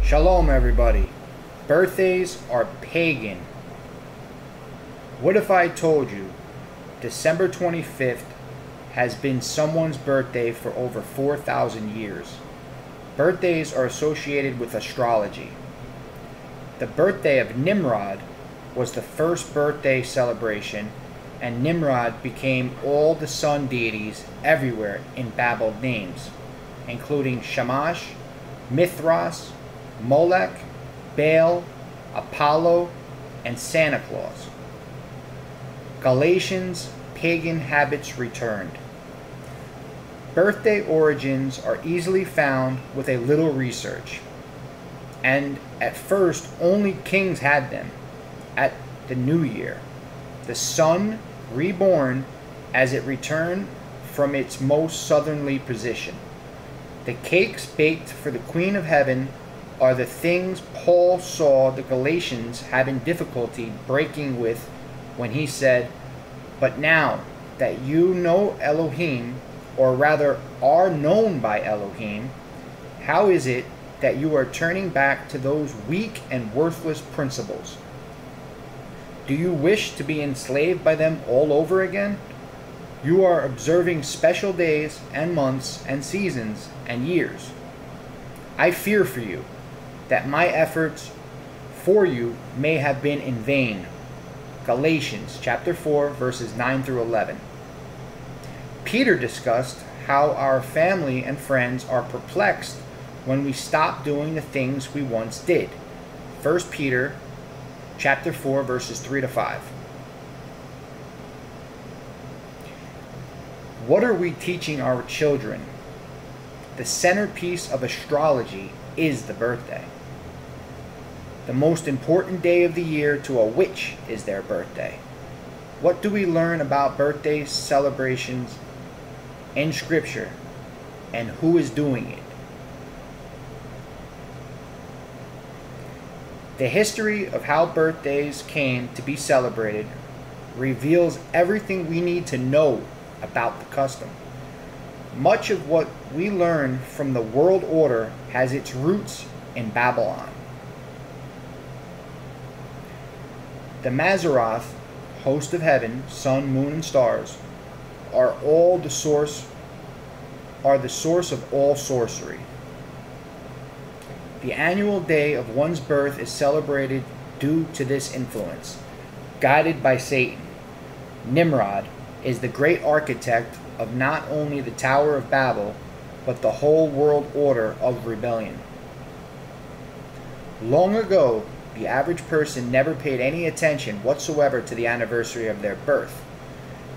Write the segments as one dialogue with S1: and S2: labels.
S1: Shalom, everybody. Birthdays are pagan. What if I told you December 25th has been someone's birthday for over 4,000 years? Birthdays are associated with astrology. The birthday of Nimrod was the first birthday celebration, and Nimrod became all the sun deities everywhere in Babel names, including Shamash, Mithras, Molech, Baal, Apollo, and Santa Claus. Galatians, pagan habits returned. Birthday origins are easily found with a little research, and at first only kings had them. At the new year, the sun reborn as it returned from its most southerly position. The cakes baked for the Queen of Heaven are the things Paul saw the Galatians having difficulty breaking with when he said, "But now that you know Elohim, or rather are known by Elohim, how is it that you are turning back to those weak and worthless principles? Do you wish to be enslaved by them all over again? You are observing special days and months and seasons and years. I fear for you that my efforts for you may have been in vain." Galatians chapter 4 verses 9 through 11. Peter discussed how our family and friends are perplexed when we stop doing the things we once did. 1 Peter chapter 4 verses 3 to 5. What are we teaching our children? The centerpiece of astrology is the birthday. The most important day of the year to a witch is their birthday. What do we learn about birthday celebrations in Scripture, and who is doing it? The history of how birthdays came to be celebrated reveals everything we need to know about the custom. Much of what we learn from the world order has its roots in Babylon. The Mazzaroth, host of heaven, sun, moon, and stars, are the source of all sorcery. The annual day of one's birth is celebrated due to this influence. Guided by Satan, Nimrod is the great architect of not only the Tower of Babel, but the whole world order of rebellion. Long ago, the average person never paid any attention whatsoever to the anniversary of their birth.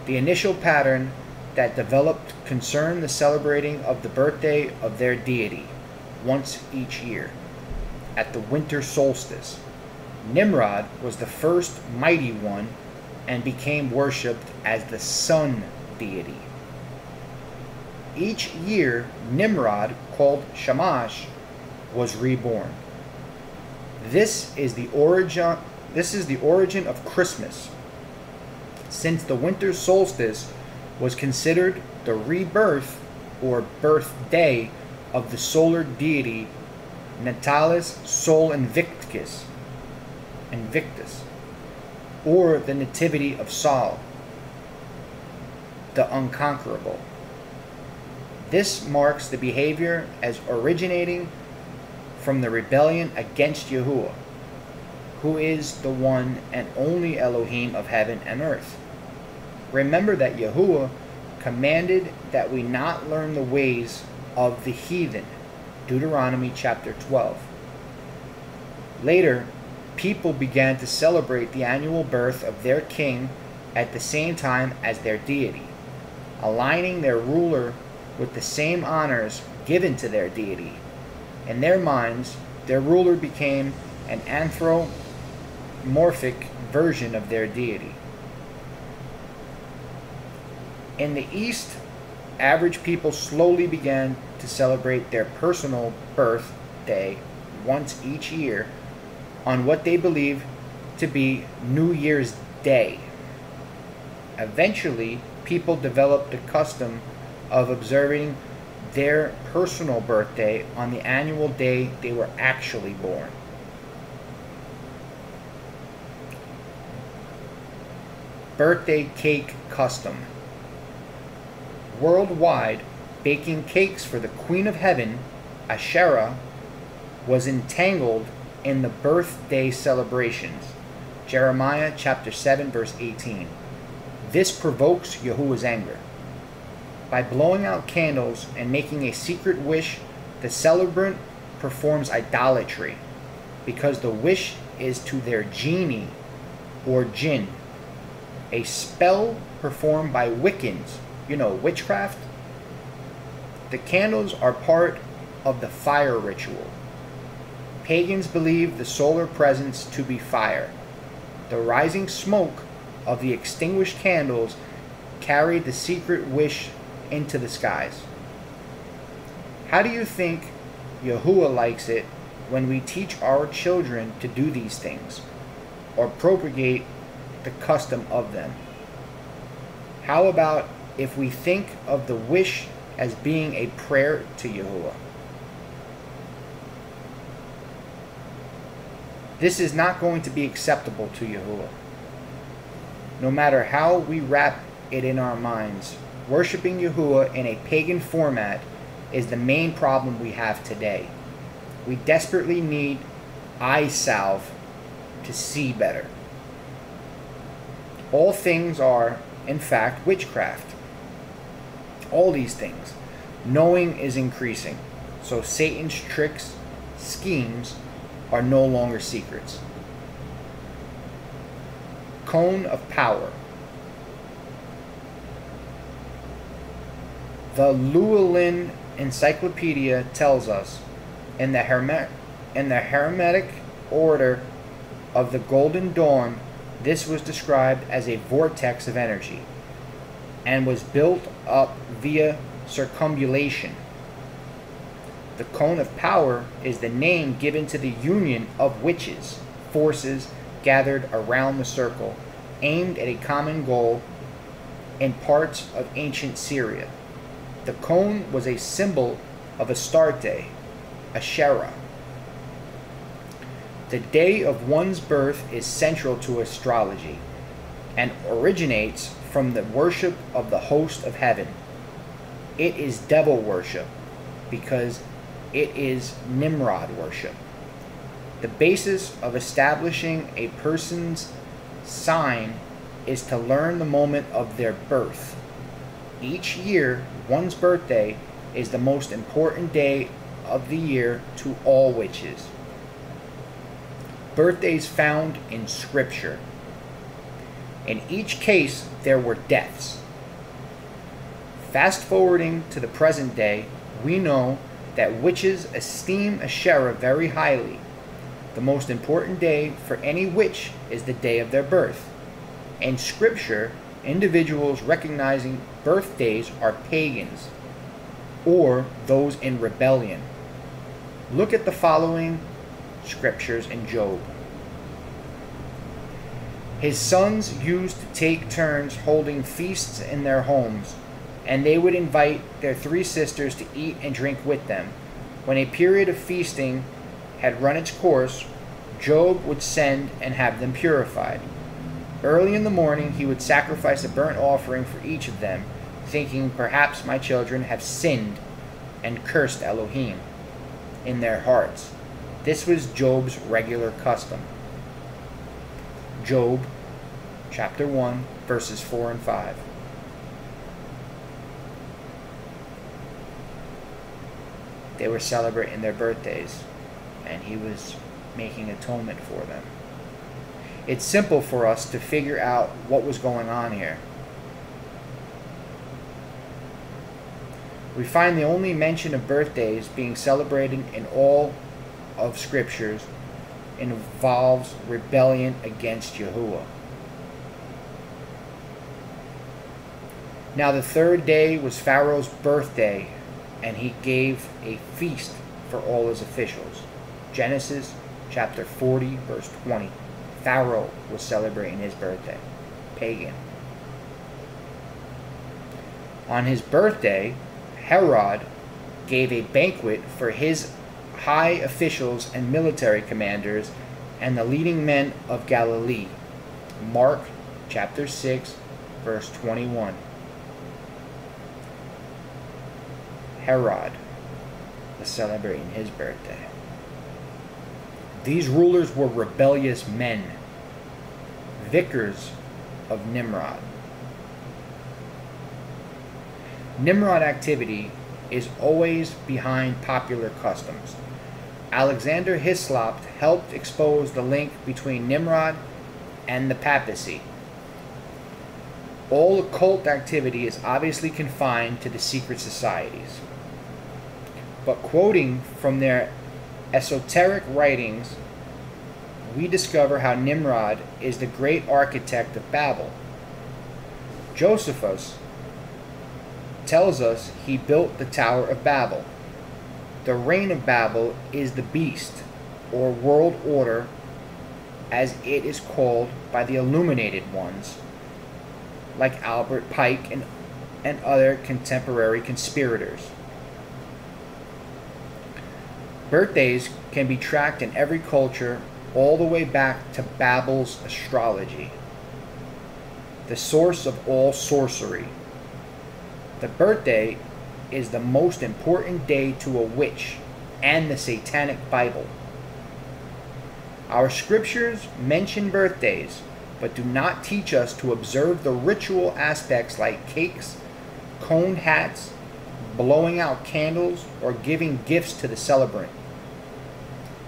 S1: The initial pattern that developed concerned the celebrating of the birthday of their deity once each year, at the winter solstice. Nimrod was the first mighty one and became worshipped as the sun deity. Each year, Nimrod, called Shamash, was reborn. This is the origin of Christmas, since the winter solstice was considered the rebirth or birthday of the solar deity Natalis Sol Invictus, or the nativity of Sol, the unconquerable. This marks the behavior as originating from the rebellion against Yahuah, who is the one and only Elohim of heaven and earth. Remember that Yahuah commanded that we not learn the ways of the heathen, Deuteronomy chapter 12. Later, people began to celebrate the annual birth of their king at the same time as their deity, aligning their ruler with the same honors given to their deity. In their minds, their ruler became an anthropomorphic version of their deity. In the East, average people slowly began to celebrate their personal birthday once each year on what they believed to be New Year's Day. Eventually, people developed the custom of observing their personal birthday on the annual day they were actually born. Birthday cake custom. Worldwide, baking cakes for the Queen of Heaven, Asherah, was entangled in the birthday celebrations. Jeremiah chapter 7 verse 18. This provokes Yahuah's anger. By blowing out candles and making a secret wish, the celebrant performs idolatry, because the wish is to their genie or jinn, a spell performed by Wiccans, witchcraft. The candles are part of the fire ritual. Pagans believe the solar presence to be fire. The rising smoke of the extinguished candles carried the secret wish into the skies. How do you think Yahuah likes it when we teach our children to do these things, or propagate the custom of them? How about if we think of the wish as being a prayer to Yahuah? This is not going to be acceptable to Yahuah. No matter how we wrap it in our minds, worshiping Yahuah in a pagan format is the main problem we have today. We desperately need eye salve to see better. All things are, in fact, witchcraft. All these things. Knowing is increasing, so Satan's tricks, schemes, are no longer secrets. Cone of power. The Llewellyn Encyclopedia tells us, in the Hermetic order of the Golden Dawn, this was described as a vortex of energy, and was built up via circumambulation. The cone of power is the name given to the union of witches, forces gathered around the circle, aimed at a common goal in parts of ancient Syria. The cone was a symbol of Astarte, Asherah. The day of one's birth is central to astrology, and originates from the worship of the host of heaven. It is devil worship, because it is Nimrod worship. The basis of establishing a person's sign is to learn the moment of their birth. Each year, one's birthday is the most important day of the year to all witches. Birthdays found in Scripture. In each case, there were deaths. Fast forwarding to the present day, we know that witches esteem Asherah very highly. The most important day for any witch is the day of their birth. In Scripture, individuals recognizing birthdays are pagans, or those in rebellion. Look at the following scriptures in Job. His sons used to take turns holding feasts in their homes, and they would invite their 3 sisters to eat and drink with them. When a period of feasting had run its course, Job would send and have them purified. Early in the morning he would sacrifice a burnt offering for each of them, thinking, perhaps my children have sinned and cursed Elohim in their hearts. This was Job's regular custom. Job chapter 1 verses 4 and 5. They were celebrating their birthdays, and he was making atonement for them. It's simple for us to figure out what was going on here. We find the only mention of birthdays being celebrated in all of Scriptures involves rebellion against Yahuah. Now the 3rd day was Pharaoh's birthday, and he gave a feast for all his officials. Genesis chapter 40 verse 20. Pharaoh was celebrating his birthday. Pagan. On his birthday, Herod gave a banquet for his high officials and military commanders and the leading men of Galilee. Mark chapter 6, verse 21. Herod was celebrating his birthday. These rulers were rebellious men, vicars of Nimrod. Nimrod activity is always behind popular customs. Alexander Hislop helped expose the link between Nimrod and the papacy. All occult activity is obviously confined to the secret societies. But quoting from their esoteric writings, we discover how Nimrod is the great architect of Babel. Josephus tells us he built the Tower of Babel. The reign of Babel is the beast, or world order, as it is called by the illuminated ones, like Albert Pike and other contemporary conspirators. Birthdays can be tracked in every culture all the way back to Babel's astrology, the source of all sorcery. The birthday is the most important day to a witch and the Satanic Bible. Our scriptures mention birthdays, but do not teach us to observe the ritual aspects like cakes, coned hats, blowing out candles, or giving gifts to the celebrant.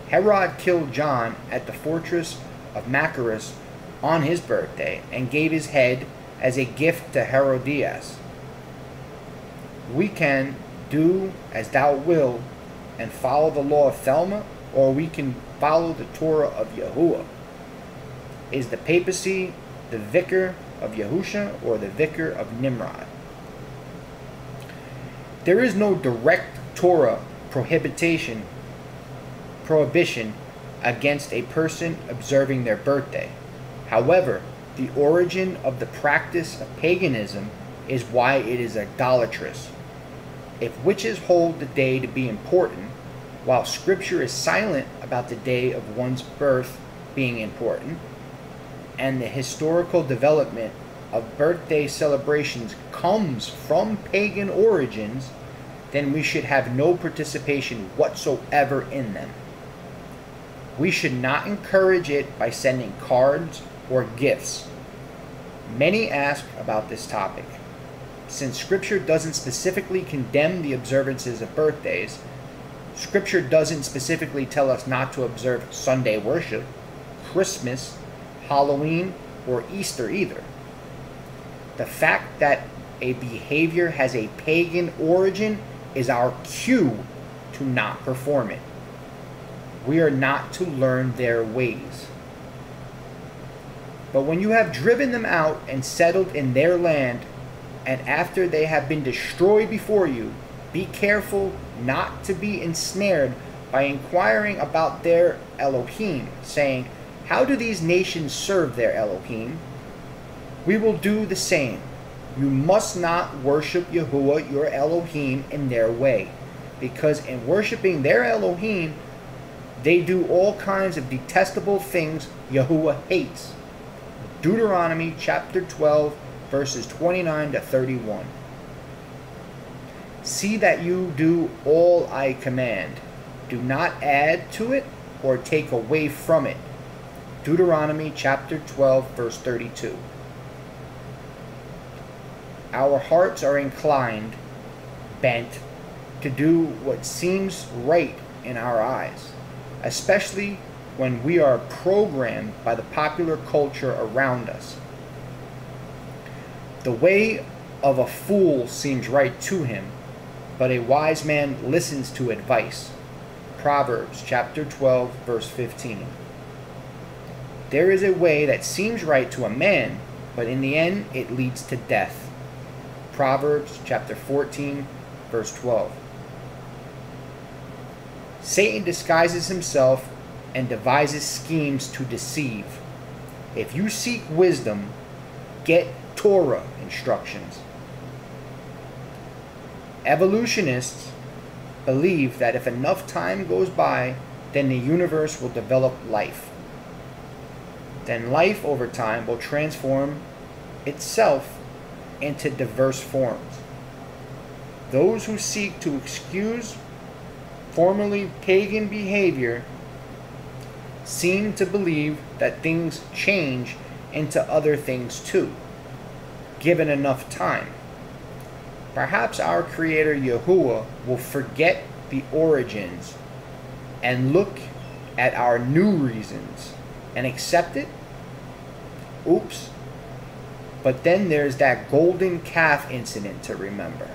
S1: Herod killed John at the fortress of Machaerus on his birthday and gave his head as a gift to Herodias. We can do as thou wilt and follow the law of Thelma, or we can follow the Torah of Yahuah. Is the papacy the vicar of Yahusha or the vicar of Nimrod? There is no direct Torah prohibition against a person observing their birthday. However, the origin of the practice of paganism is why it is idolatrous. If witches hold the day to be important, while Scripture is silent about the day of one's birth being important, and the historical development of birthday celebrations comes from pagan origins, then we should have no participation whatsoever in them. We should not encourage it by sending cards or gifts. Many ask about this topic. Since Scripture doesn't specifically condemn the observances of birthdays, Scripture doesn't specifically tell us not to observe Sunday worship, Christmas, Halloween, or Easter either. The fact that a behavior has a pagan origin is our cue to not perform it. We are not to learn their ways. But when you have driven them out and settled in their land, and after they have been destroyed before you, be careful not to be ensnared by inquiring about their Elohim, saying, "How do these nations serve their Elohim?" We will do the same. You must not worship Yahuah, your Elohim, in their way, because in worshiping their Elohim, they do all kinds of detestable things Yahuah hates. Deuteronomy chapter 12, verses 29 to 31. See that you do all I command. Do not add to it or take away from it. Deuteronomy chapter 12, verse 32. Our hearts are inclined, bent, to do what seems right in our eyes, especially when we are programmed by the popular culture around us. The way of a fool seems right to him, but a wise man listens to advice. Proverbs chapter 12, verse 15. There is a way that seems right to a man, but in the end it leads to death. Proverbs chapter 14, verse 12. Satan disguises himself and devises schemes to deceive. If you seek wisdom, get Torah instructions. Evolutionists believe that if enough time goes by, then the universe will develop life. Then life over time will transform itself into diverse forms. Those who seek to excuse formerly pagan behavior seem to believe that things change into other things too, given enough time. Perhaps our Creator Yahuah will forget the origins and look at our new reasons and accept it? Oops. But then there's that golden calf incident to remember.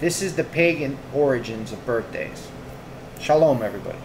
S1: This is the pagan origins of birthdays. Shalom, everybody.